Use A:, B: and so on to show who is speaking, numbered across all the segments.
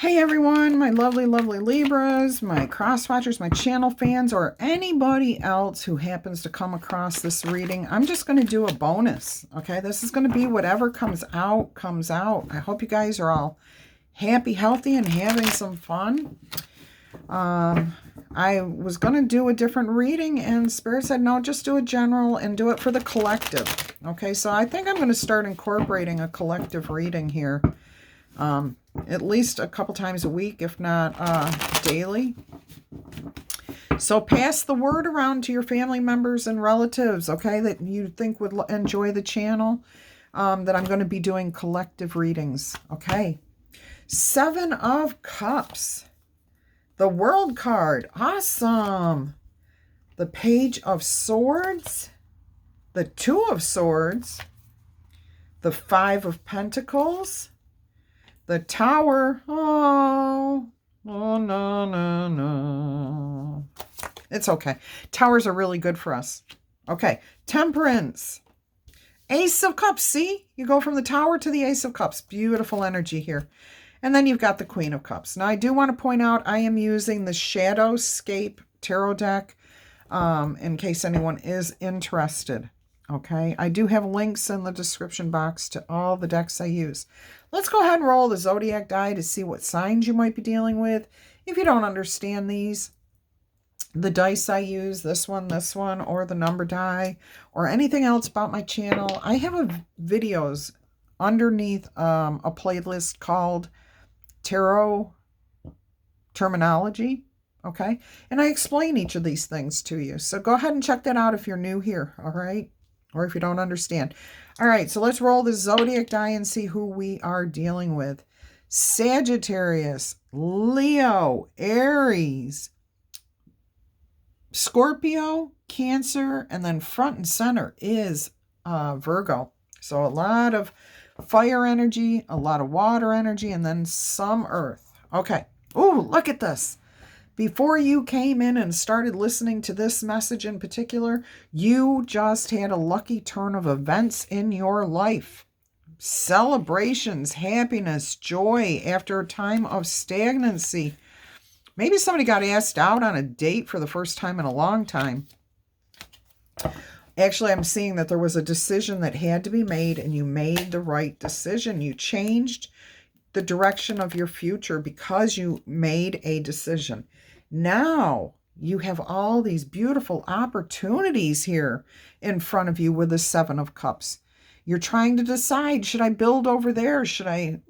A: Hey everyone, my lovely, lovely Libras, my cross watchers, my channel fans, or anybody else who happens to come across this reading. I'm just going to do a bonus, okay? This is going to be whatever comes out, comes out. I hope you guys are all happy, healthy, and having some fun. I was going to do a different reading, and Spirit said, no, just do a general and do it for the collective. Okay, so I think I'm going to start incorporating a collective reading here. At least a couple times a week, if not daily. So pass the word around to your family members and relatives, okay, that you think would enjoy the channel, that I'm going to be doing collective readings, okay. 7 of Cups. The World card. Awesome. The Page of Swords. The 2 of Swords. The 5 of Pentacles. The Tower. Oh, no. It's okay. Towers are really good for us. Okay. Temperance. Ace of Cups. See? You go from the Tower to the Ace of Cups. Beautiful energy here. And then you've got the Queen of Cups. Now, I do want to point out I am using the Shadowscape Tarot deck in case anyone is interested. Okay, I do have links in the description box to all the decks I use. Let's go ahead and roll the Zodiac die to see what signs you might be dealing with. If you don't understand these, the dice I use, this one, or the number die, or anything else about my channel, I have videos underneath a playlist called Tarot Terminology. Okay, and I explain each of these things to you. So go ahead and check that out if you're new here, all right? Or if you don't understand. All right, so let's roll the Zodiac die and see who we are dealing with. Sagittarius, Leo, Aries, Scorpio, Cancer, and then front and center is Virgo. So a lot of fire energy, a lot of water energy, and then some earth. Okay. Oh, look at this. Before you came in and started listening to this message in particular, you just had a lucky turn of events in your life. Celebrations, happiness, joy after a time of stagnancy. Maybe somebody got asked out on a date for the first time in a long time. Actually, I'm seeing that there was a decision that had to be made, and you made the right decision. You changed the direction of your future because you made a decision. Now you have all these beautiful opportunities here in front of you with the 7 of Cups. You're trying to decide, should I build over there? Should I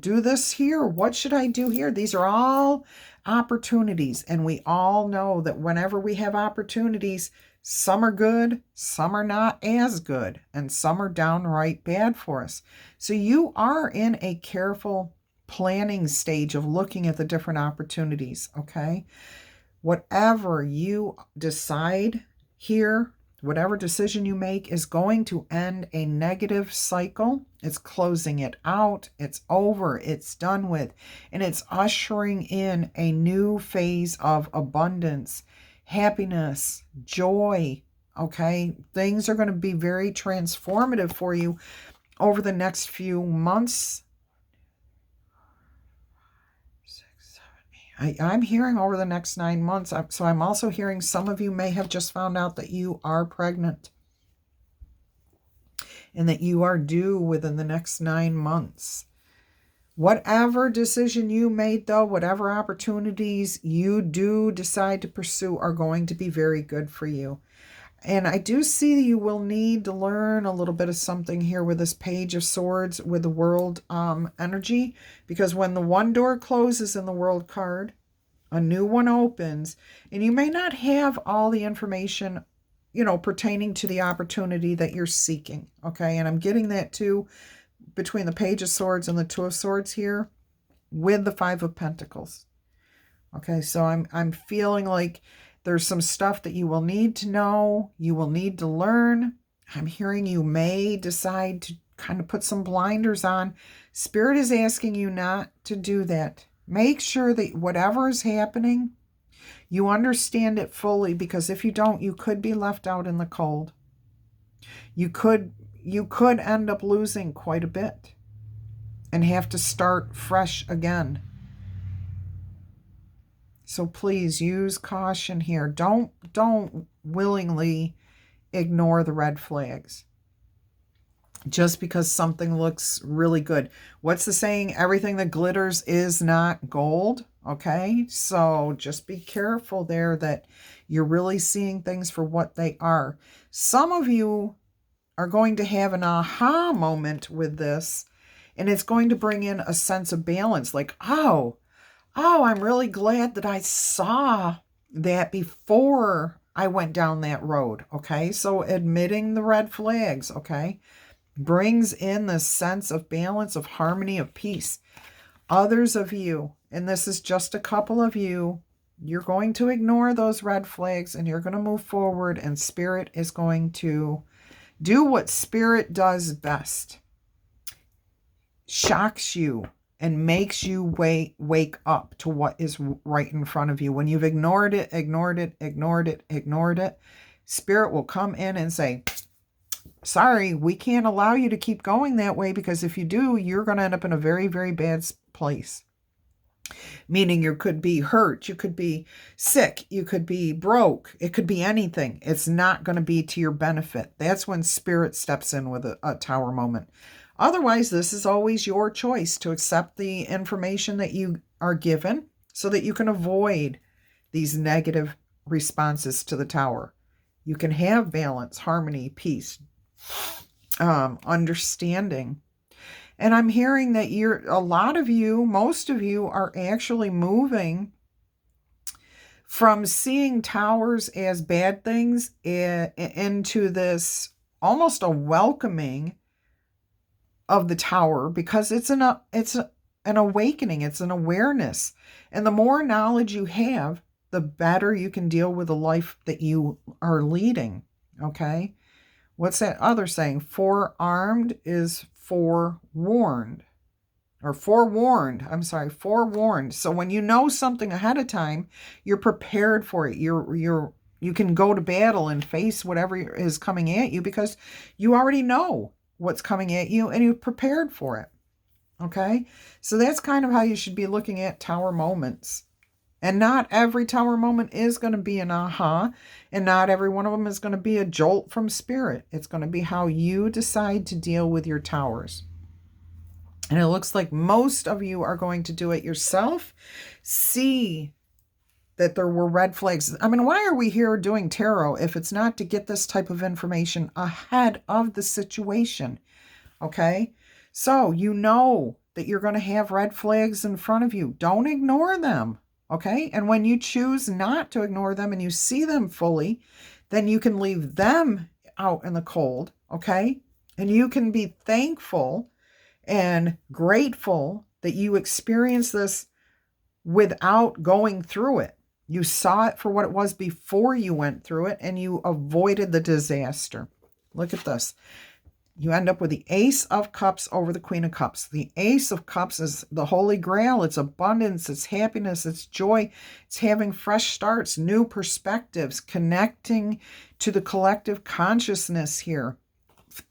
A: do this here? What should I do here? These are all opportunities, and we all know that whenever we have opportunities, some are good, some are not as good, and some are downright bad for us. So you are in a careful planning stage of looking at the different opportunities, okay? Whatever you decide here, whatever decision you make is going to end a negative cycle. It's closing it out. It's over. It's done with. And it's ushering in a new phase of abundance, happiness, joy, okay? Things are going to be very transformative for you over the next few months. 6, 7, 8. I'm hearing over the next 9 months. So I'm also hearing some of you may have just found out that you are pregnant and that you are due within the next 9 months. Whatever decision you made, though, whatever opportunities you do decide to pursue are going to be very good for you. And I do see that you will need to learn a little bit of something here with this Page of Swords with the World energy, because when the one door closes in the World card, a new one opens, and you may not have all the information, pertaining to the opportunity that you're seeking, okay? And I'm getting that too between the Page of Swords and the 2 of Swords here with the 5 of Pentacles. Okay, so I'm feeling like there's some stuff that you will need to know, you will need to learn. I'm hearing you may decide to kind of put some blinders on. Spirit is asking you not to do that. Make sure that whatever is happening, you understand it fully, because if you don't, you could be left out in the cold. You could end up losing quite a bit and have to start fresh again. So please use caution here. Don't willingly ignore the red flags just because something looks really good. What's the saying? Everything that glitters is not gold. Okay, so just be careful there that you're really seeing things for what they are. Some of you are going to have an aha moment with this, and it's going to bring in a sense of balance. Like, oh, I'm really glad that I saw that before I went down that road. Okay, so admitting the red flags, okay, brings in this sense of balance, of harmony, of peace. Others of you, and this is just a couple of you, you're going to ignore those red flags and you're going to move forward, and Spirit is going to do what Spirit does best. Shocks you and makes you wake up to what is right in front of you. When you've ignored it, Spirit will come in and say, sorry, we can't allow you to keep going that way, because if you do, you're going to end up in a very, very bad place. Meaning you could be hurt, you could be sick, you could be broke, it could be anything. It's not going to be to your benefit. That's when Spirit steps in with a tower moment. Otherwise, this is always your choice to accept the information that you are given so that you can avoid these negative responses to the tower. You can have balance, harmony, peace, understanding. And I'm hearing that a lot of you, most of you are actually moving from seeing towers as bad things into this almost a welcoming of the tower, because it's an awakening, it's an awareness. And the more knowledge you have, the better you can deal with the life that you are leading. Okay? What's that other saying? Forearmed is forewarned. Or forewarned. I'm sorry, forewarned. So when you know something ahead of time, you're prepared for it. You can go to battle and face whatever is coming at you because you already know what's coming at you and you're prepared for it. Okay? So that's kind of how you should be looking at tower moments. And not every tower moment is going to be an aha, and not every one of them is going to be a jolt from Spirit. It's going to be how you decide to deal with your towers. And it looks like most of you are going to do it yourself. See that there were red flags. I mean, why are we here doing tarot if it's not to get this type of information ahead of the situation? Okay? So you know that you're going to have red flags in front of you. Don't ignore them. Okay? And when you choose not to ignore them and you see them fully, then you can leave them out in the cold. Okay? And you can be thankful and grateful that you experienced this without going through it. You saw it for what it was before you went through it, and you avoided the disaster. Look at this. You end up with the Ace of Cups over the Queen of Cups. The Ace of Cups is the Holy Grail. It's abundance, it's happiness, it's joy. It's having fresh starts, new perspectives, connecting to the collective consciousness here.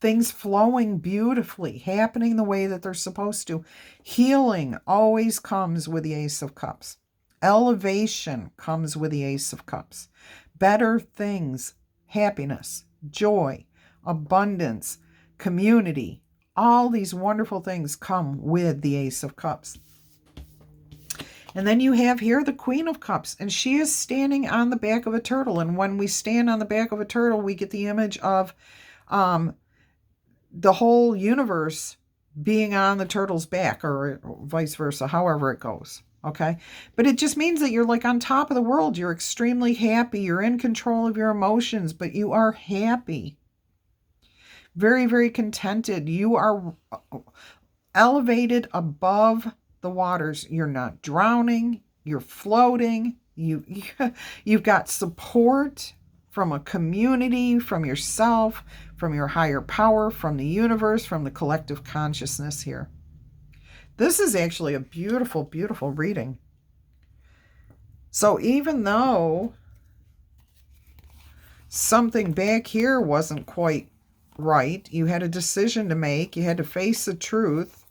A: Things flowing beautifully, happening the way that they're supposed to. Healing always comes with the Ace of Cups. Elevation comes with the Ace of Cups. Better things, happiness, joy, abundance, community, all these wonderful things come with the Ace of Cups. And then you have here the Queen of Cups, and she is standing on the back of a turtle. And when we stand on the back of a turtle, we get the image of the whole universe being on the turtle's back, or vice versa, however it goes. Okay. But it just means that you're like on top of the world. You're extremely happy. You're in control of your emotions, but you are happy. Very, very contented. You are elevated above the waters. You're not drowning. You're floating. You've got support from a community, from yourself, from your higher power, from the universe, from the collective consciousness here. This is actually a beautiful, beautiful reading. So even though something back here wasn't quite right, you had a decision to make, you had to face the truth.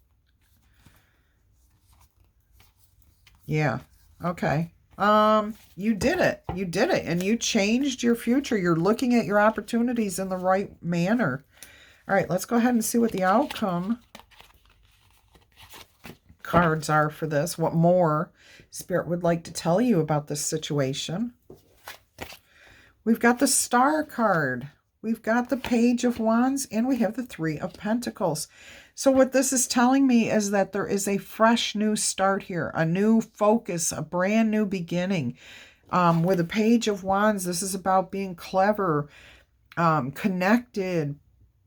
A: Yeah, okay. You did it. You did it. And you changed your future. You're looking at your opportunities in the right manner. All right, let's go ahead and see what the outcome cards are for this. What more Spirit would like to tell you about this situation. We've got the Star card. We've got the Page of Wands, and we have the Three of Pentacles. So what this is telling me is that there is a fresh new start here, a new focus, a brand new beginning. With the Page of Wands, this is about being clever, connected,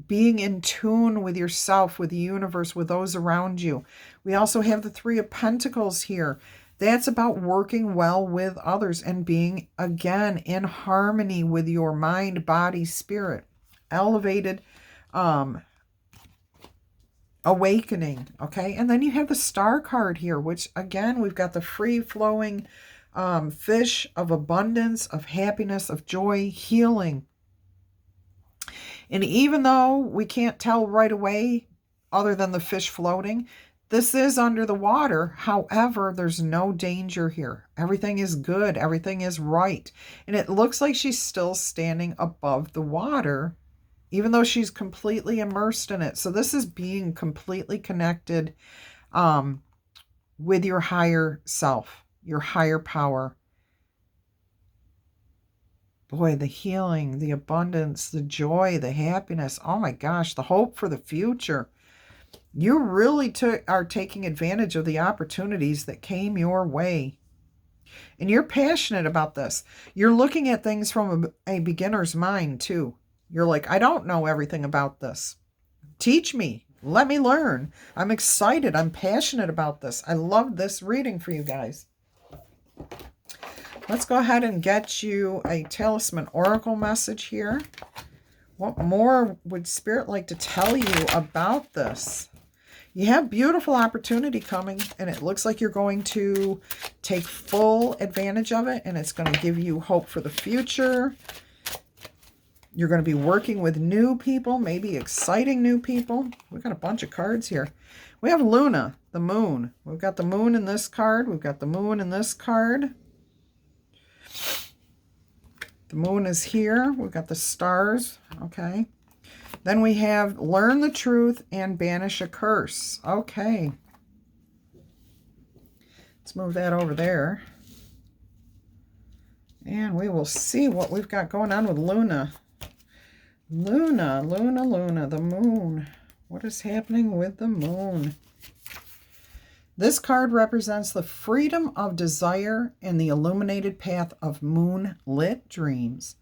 A: being in tune with yourself, with the universe, with those around you. We also have the Three of Pentacles here. That's about working well with others and being, again, in harmony with your mind, body, spirit. Elevated, awakening, okay? And then you have the Star card here, which, again, we've got the free-flowing fish of abundance, of happiness, of joy, healing. And even though we can't tell right away, other than the fish floating, this is under the water. However, there's no danger here. Everything is good. Everything is right. And it looks like she's still standing above the water, even though she's completely immersed in it. So this is being completely connected with your higher self, your higher power. Boy, the healing, the abundance, the joy, the happiness. Oh my gosh, the hope for the future. You really are taking advantage of the opportunities that came your way. And you're passionate about this. You're looking at things from a beginner's mind too. You're like, I don't know everything about this. Teach me. Let me learn. I'm excited. I'm passionate about this. I love this reading for you guys. Let's go ahead and get you a Talisman Oracle message here. What more would Spirit like to tell you about this? You have beautiful opportunity coming, and it looks like you're going to take full advantage of it, and it's going to give you hope for the future. You're going to be working with new people, maybe exciting new people. We've got a bunch of cards here. We have Luna, the moon. We've got the moon in this card. We've got the moon in this card. The moon is here. We've got the stars. Okay. Then we have learn the truth and banish a curse. Okay. Let's move that over there. And we will see what we've got going on with Luna. Luna, the moon. What is happening with the moon? This card represents the freedom of desire and the illuminated path of moonlit dreams.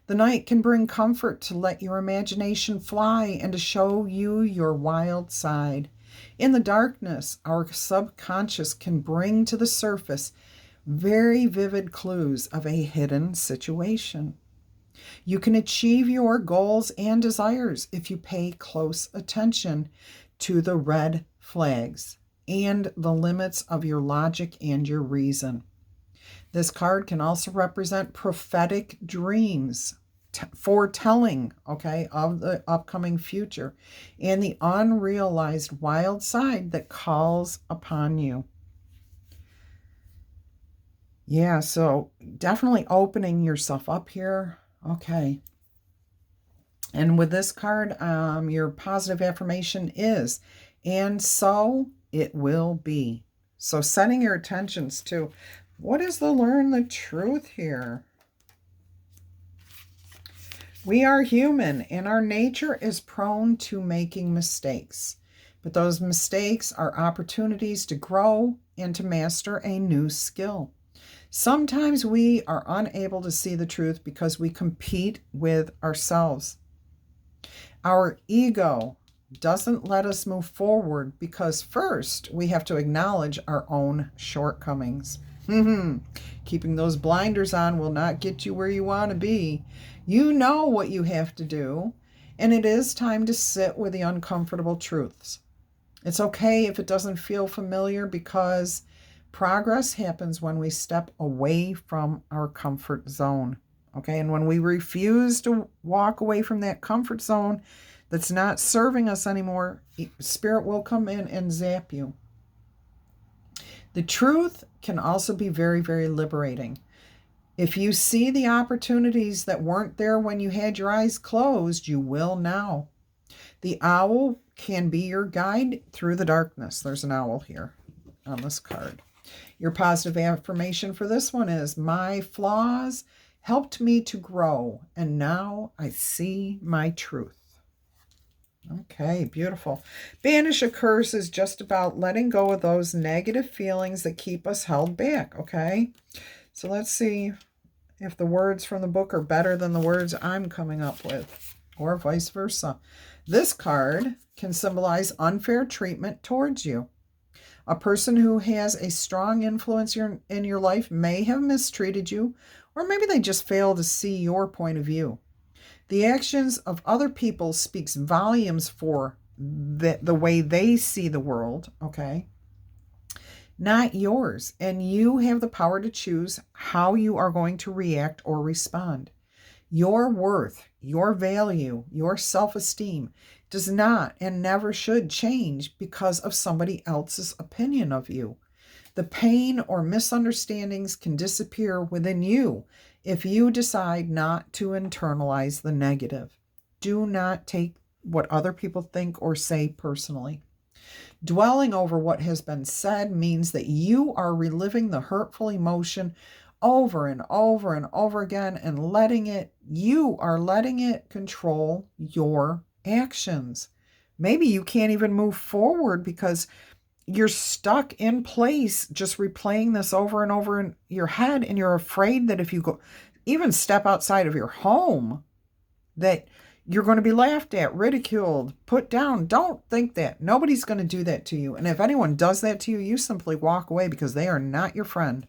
A: The night can bring comfort to let your imagination fly and to show you your wild side. In the darkness, our subconscious can bring to the surface very vivid clues of a hidden situation. You can achieve your goals and desires if you pay close attention to the red flags and the limits of your logic and your reason. This card can also represent prophetic dreams, foretelling, okay, of the upcoming future and the unrealized wild side that calls upon you. Yeah, so definitely opening yourself up here. Okay. And with this card, your positive affirmation is, and so it will be. So setting your attentions to, what is the learn the truth here? We are human, and our nature is prone to making mistakes. But those mistakes are opportunities to grow and to master a new skill. Sometimes we are unable to see the truth because we compete with ourselves. Our ego doesn't let us move forward because first we have to acknowledge our own shortcomings. Keeping those blinders on will not get you where you want to be. You know what you have to do, and it is time to sit with the uncomfortable truths. It's okay if it doesn't feel familiar because progress happens when we step away from our comfort zone. Okay, and when we refuse to walk away from that comfort zone that's not serving us anymore, Spirit will come in and zap you. The truth can also be very, very liberating. If you see the opportunities that weren't there when you had your eyes closed, you will now. The owl can be your guide through the darkness. There's an owl here on this card. Your positive affirmation for this one is, my flaws helped me to grow, and now I see my truth. Okay, beautiful. Banish a curse is just about letting go of those negative feelings that keep us held back, okay? So let's see if the words from the book are better than the words I'm coming up with, or vice versa. This card can symbolize unfair treatment towards you. A person who has a strong influence in your life may have mistreated you, or maybe they just fail to see your point of view. The actions of other people speaks volumes for the way they see the world, okay? Not yours. And you have the power to choose how you are going to react or respond. Your worth, your value, your self-esteem does not and never should change because of somebody else's opinion of you. The pain or misunderstandings can disappear within you if you decide not to internalize the negative. Do not take what other people think or say personally. Dwelling over what has been said means that you are reliving the hurtful emotion over and over and over again and you are letting it control your actions. Maybe you can't even move forward because you're stuck in place just replaying this over and over in your head, and you're afraid that if you go even step outside of your home that you're going to be laughed at, ridiculed, put down. Don't think that. Nobody's going to do that to you. And if anyone does that to you, you simply walk away because they are not your friend.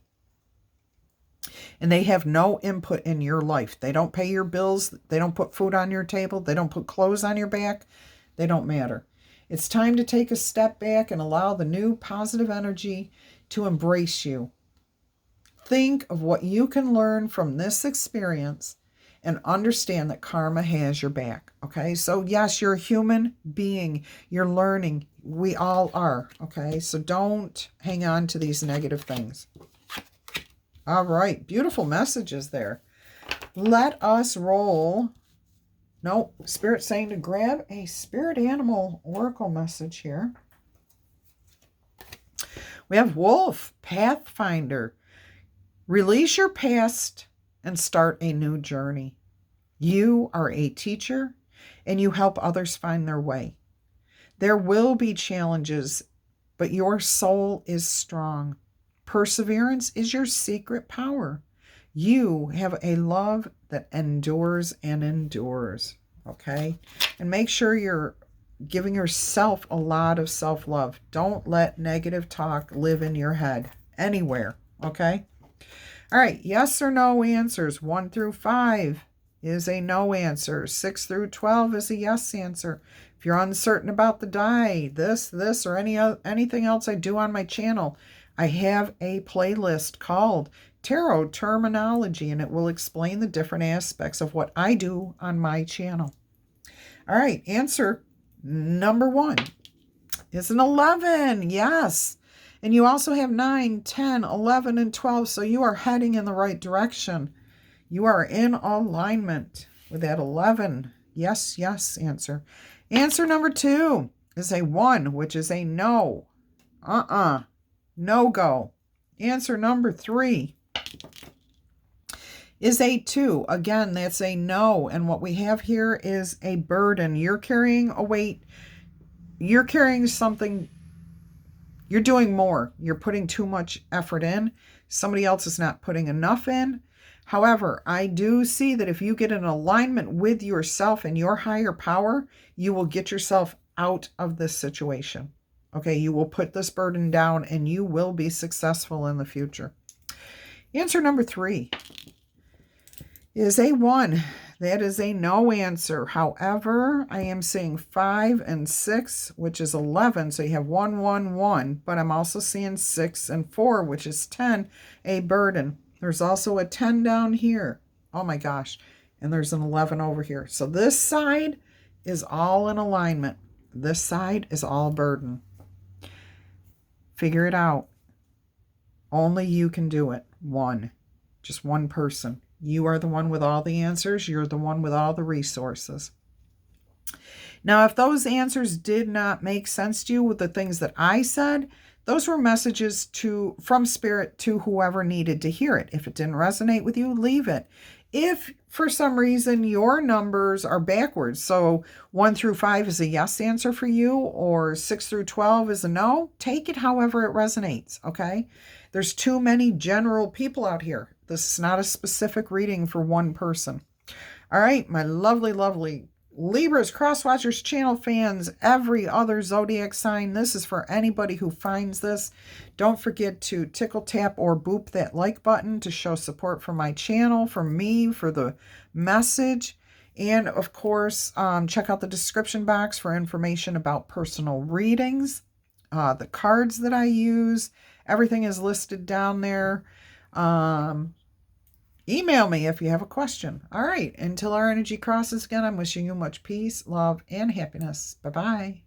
A: And they have no input in your life. They don't pay your bills. They don't put food on your table. They don't put clothes on your back. They don't matter. It's time to take a step back and allow the new positive energy to embrace you. Think of what you can learn from this experience and understand that karma has your back, okay? So yes, you're a human being. You're learning. We all are, okay? So don't hang on to these negative things. All right, beautiful messages there. Let us roll. No, Spirit saying to grab a spirit animal oracle message here. We have Wolf, Pathfinder. Release your past and start a new journey. You are a teacher and you help others find their way. There will be challenges, but your soul is strong. Perseverance is your secret power. You have a love that endures and endures, okay? And make sure you're giving yourself a lot of self-love. Don't let negative talk live in your head anywhere, okay? All right, yes or no answers. 1 through 5 is a no answer. 6 through 12 is a yes answer. If you're uncertain about the die, this, or anything else I do on my channel, I have a playlist called Tarot Terminology, and it will explain the different aspects of what I do on my channel. All right, answer number 1 is an 11. Yes. And you also have 9, 10, 11, and 12. So you are heading in the right direction. You are in alignment with that 11. Yes, yes answer. Answer number 2 is a 1, which is a no. No go. Answer number 3 is a 2. Again, that's a no. And what we have here is a burden. You're carrying a weight. You're carrying something. You're doing more. You're putting too much effort in. Somebody else is not putting enough in. However, I do see that if you get in alignment with yourself and your higher power, you will get yourself out of this situation. Okay, you will put this burden down and you will be successful in the future. Answer number 3 is a 1. That is a no answer. However, I am seeing 5 and 6, which is 11. So you have 1, 1, 1. But I'm also seeing 6 and 4, which is 10, a burden. There's also a 10 down here. Oh my gosh. And there's an 11 over here. So this side is all in alignment. This side is all burden. Figure it out. Only you can do it. One. Just one person. You are the one with all the answers. You're the one with all the resources. Now, if those answers did not make sense to you with the things that I said, those were messages from Spirit to whoever needed to hear it. If it didn't resonate with you, leave it. If for some reason your numbers are backwards, so 1 through 5 is a yes answer for you, or 6 through 12 is a no, take it however it resonates, okay? There's too many general people out here. This is not a specific reading for one person. All right, my lovely, lovely Libras, Crosswatchers, channel fans, every other zodiac sign. This is for anybody who finds this. Don't forget to tickle, tap, or boop that like button to show support for my channel, for me, for the message. And, of course, check out the description box for information about personal readings, the cards that I use. Everything is listed down there. Email me if you have a question. All right. Until our energy crosses again, I'm wishing you much peace, love, and happiness. Bye-bye.